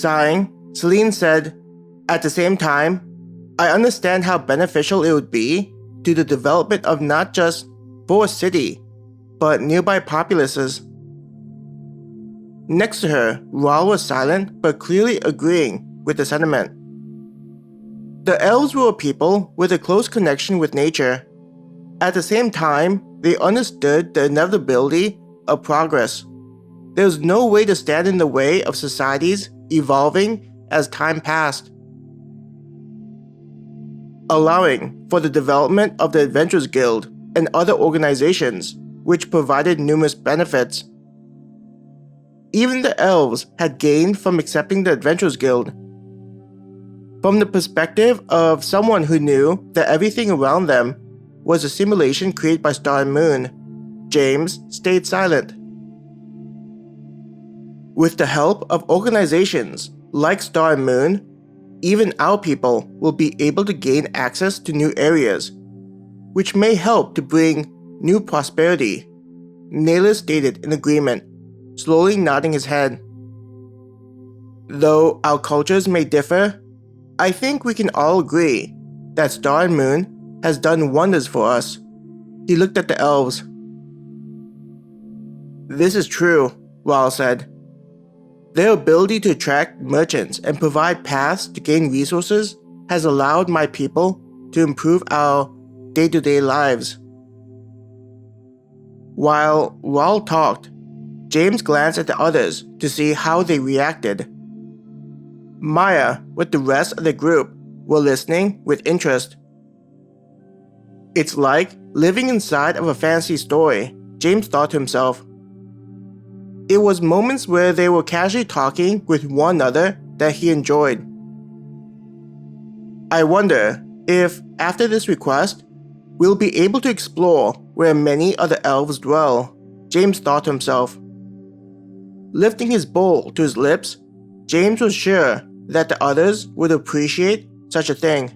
Sighing, Celine said, "At the same time, I understand how beneficial it would be to the development of not just Forest City, but nearby populaces." Next to her, Raoul was silent but clearly agreeing with the sentiment. The elves were a people with a close connection with nature. At the same time, they understood the inevitability of progress. There was no way to stand in the way of societies evolving as time passed. Allowing for the development of the Adventurers Guild and other organizations, which provided numerous benefits. Even the elves had gained from accepting the Adventurers Guild. From the perspective of someone who knew that everything around them was a simulation created by Star and Moon, James stayed silent. With the help of organizations like Star and Moon, even our people will be able to gain access to new areas, which may help to bring new prosperity, Naylor stated in agreement, slowly nodding his head. Though our cultures may differ, I think we can all agree that Star and Moon has done wonders for us. He looked at the elves. This is true, Raoul said. Their ability to attract merchants and provide paths to gain resources has allowed my people to improve our day-to-day lives. While Raoul talked, James glanced at the others to see how they reacted. Maya, with the rest of the group, were listening with interest. It's like living inside of a fantasy story, James thought to himself. It was moments where they were casually talking with one another that he enjoyed. I wonder if, after this request, we'll be able to explore where many other elves dwell, James thought to himself. Lifting his bowl to his lips, James was sure that the others would appreciate such a thing.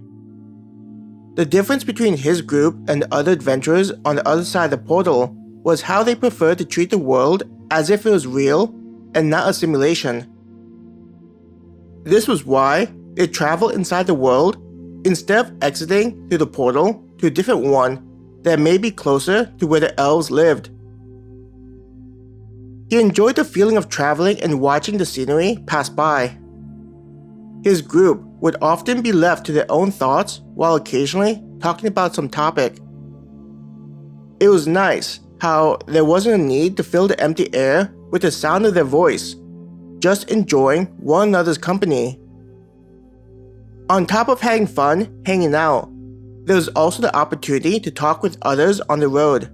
The difference between his group and the other adventurers on the other side of the portal was how they preferred to treat the world as if it was real and not a simulation. This was why they traveled inside the world instead of exiting through the portal to a different one that may be closer to where the elves lived. He enjoyed the feeling of traveling and watching the scenery pass by. His group would often be left to their own thoughts while occasionally talking about some topic. It was nice how there wasn't a need to fill the empty air with the sound of their voice, just enjoying one another's company. On top of having fun hanging out, there was also the opportunity to talk with others on the road.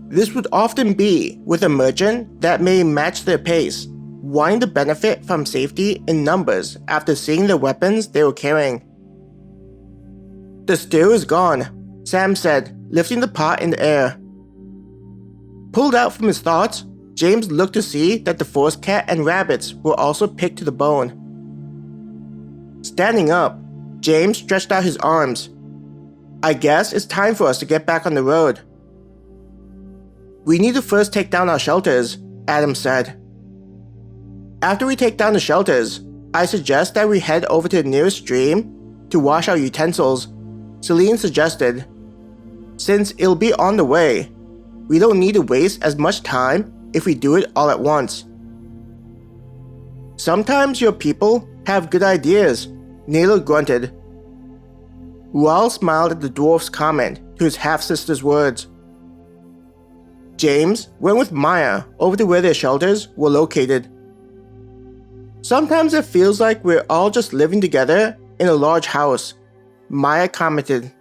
This would often be with a merchant that may match their pace, wanting to benefit from safety in numbers after seeing the weapons they were carrying. The stew is gone, Sam said, lifting the pot in the air. Pulled out from his thoughts, James looked to see that the forest cat and rabbits were also picked to the bone. Standing up, James stretched out his arms. I guess it's time for us to get back on the road. We need to first take down our shelters, Adam said. After we take down the shelters, I suggest that we head over to the nearest stream to wash our utensils, Celine suggested. Since it'll be on the way, we don't need to waste as much time if we do it all at once. Sometimes your people have good ideas, Naylor grunted. Raoul smiled at the dwarf's comment to his half-sister's words. James went with Maya over to where their shelters were located. Sometimes it feels like we're all just living together in a large house, Maya commented.